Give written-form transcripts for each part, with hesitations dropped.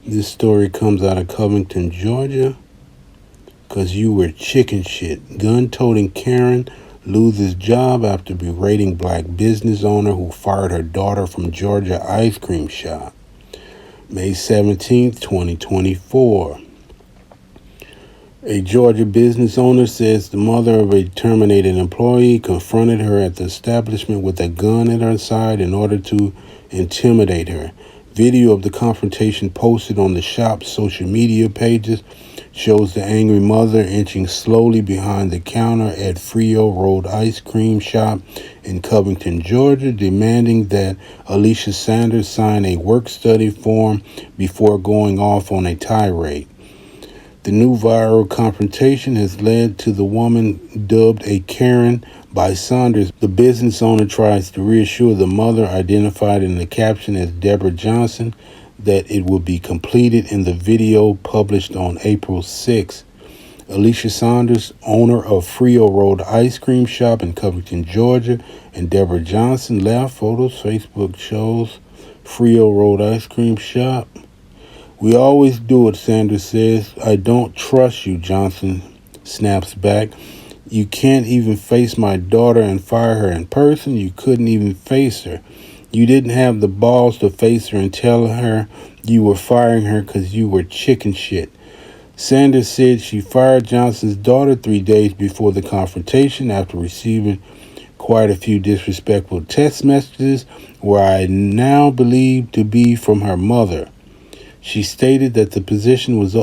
This story comes out of Covington, Georgia, because you were chicken shit. Gun-toting Karen loses job after berating black business owner who fired her daughter from Georgia ice cream shop. May 17th, 2024. A Georgia business owner says the mother of a terminated employee confronted her at the establishment with a gun at her side in order to intimidate her. Video of the confrontation posted on the shop's social media pages shows the angry mother inching slowly behind the counter at Frio Road Ice Cream Shop in Covington, Georgia, demanding that Alicia Sanders sign a work-study form before going off on a tirade. The new viral confrontation has led to the woman dubbed a Karen by Saunders. The business owner tries to reassure the mother, identified in the caption as Deborah Johnson, that it will be completed in the video published on April 6. Alicia Saunders, owner of Frio Road Ice Cream Shop in Covington, Georgia, and Deborah Johnson left. Photos, Facebook shows Frio Road Ice Cream Shop. We always do it, Sanders says. I don't trust you, Johnson snaps back. You can't even face my daughter and fire her in person. You couldn't even face her. You didn't have the balls to face her and tell her you were firing her because you were chicken shit. Sanders said she fired Johnson's daughter 3 days before the confrontation after receiving quite a few disrespectful text messages, where I now believe to be from her mother. She stated that the position was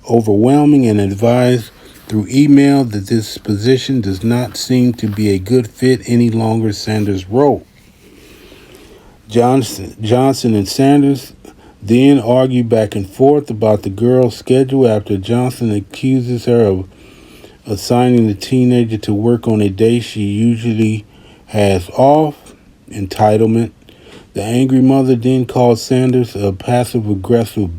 overwhelming and advised through email that this position does not seem to be a good fit any longer, Sanders wrote. Johnson and Sanders then argue back and forth about the girl's schedule after Johnson accuses her of assigning the teenager to work on a day she usually has off. Entitlement. The angry mother then called Sanders a passive-aggressive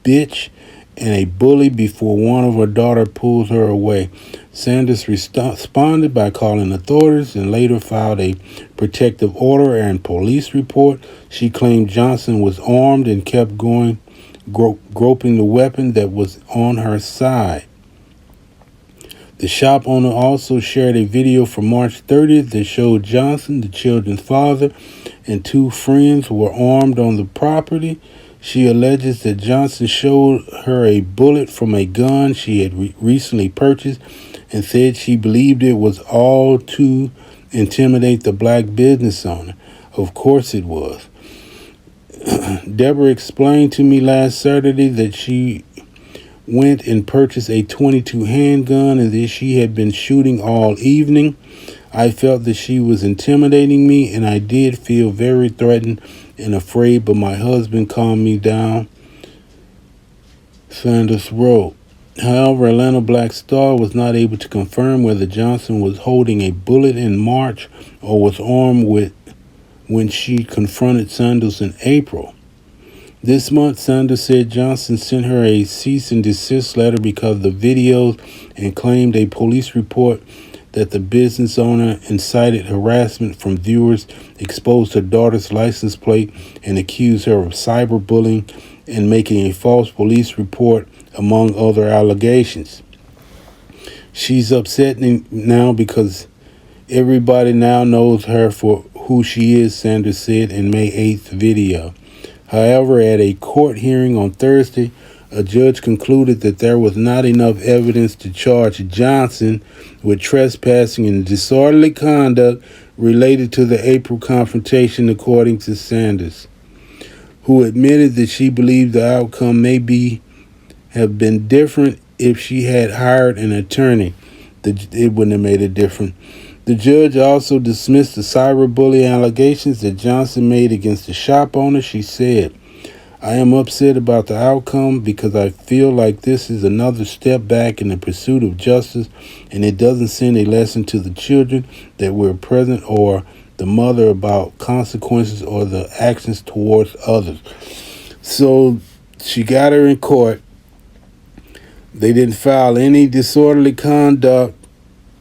bitch and a bully before one of her daughter pulls her away. Sanders responded by calling authorities and later filed a protective order and police report. She claimed Johnson was armed and kept going, groping the weapon that was on her side. The shop owner also shared a video from March 30th that showed Johnson, the children's father, and 2 friends were armed on the property. She alleges that Johnson showed her a bullet from a gun she had recently purchased and said she believed it was all to intimidate the black business owner. Of course it was. Deborah explained to me last Saturday that she went and purchased a .22 handgun and that she had been shooting all evening. I felt that she was intimidating me, and I did feel very threatened and afraid, but my husband calmed me down, Sanders wrote. However, Atlanta Black Star was not able to confirm whether Johnson was holding a bullet in March or was armed when she confronted Sanders in April. This month, Sanders said Johnson sent her a cease and desist letter because of the videos and claimed a police report that the business owner incited harassment from viewers, exposed her daughter's license plate, and accused her of cyberbullying and making a false police report, among other allegations. She's upset now because everybody now knows her for who she is, Sanders said in May 8th video. However, at a court hearing on Thursday, a judge concluded that there was not enough evidence to charge Johnson with trespassing and disorderly conduct related to the April confrontation, according to Sanders, who admitted that she believed the outcome have been different if she had hired an attorney. It wouldn't have made a difference. The judge also dismissed the cyberbullying allegations that Johnson made against the shop owner. She said, I am upset about the outcome because I feel like this is another step back in the pursuit of justice, and it doesn't send a lesson to the children that we're present or the mother about consequences or the actions towards others. So she got her in court. They didn't file any disorderly conduct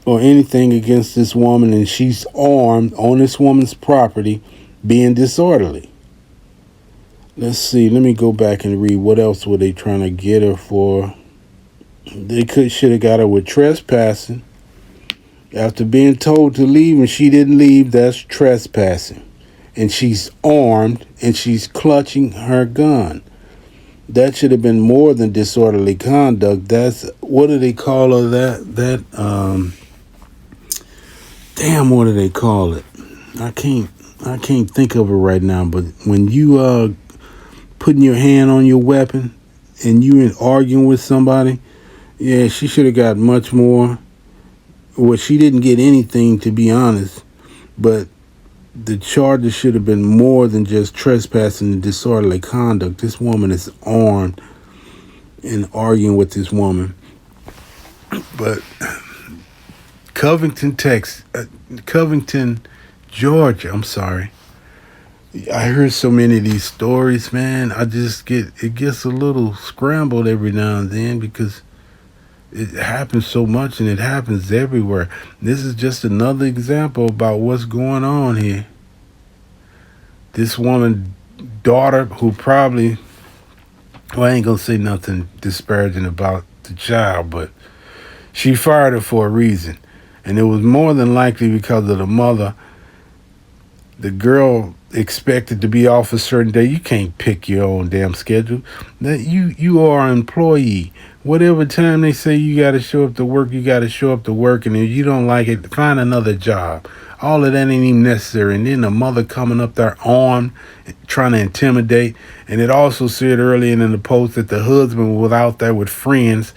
or anything against this woman, and she's armed on this woman's property being disorderly. Let's see. Let me go back and read. What else were they trying to get her for? They should have got her with trespassing. After being told to leave and she didn't leave, that's trespassing. And she's armed and she's clutching her gun. That should have been more than disorderly conduct. That's, what do they call her? Damn, what do they call it? I can't think of it right now. But when you putting your hand on your weapon and you in arguing with somebody, yeah, she should have got much more. Well, she didn't get anything, to be honest, but the charges should have been more than just trespassing and disorderly conduct. This woman is armed and arguing with this woman. But Covington, Georgia, I'm sorry. I heard so many of these stories, man. It gets a little scrambled every now and then because it happens so much and it happens everywhere. This is just another example about what's going on here. This woman's daughter, who probably, well, I ain't gonna say nothing disparaging about the child, but she fired her for a reason. And it was more than likely because of the mother. The girl expected to be off a certain day. You can't pick your own damn schedule. That you are an employee. Whatever time they say you got to show up to work, you got to show up to work. And if you don't like it, find another job. All of that ain't even necessary. And then the mother coming up there armed, trying to intimidate. And it also said earlier in the post that the husband was out there with friends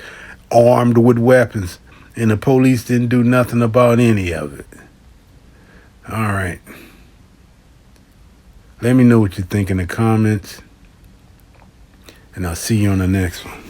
armed with weapons. And the police didn't do nothing about any of it. All right. Let me know what you think in the comments. And I'll see you on the next one.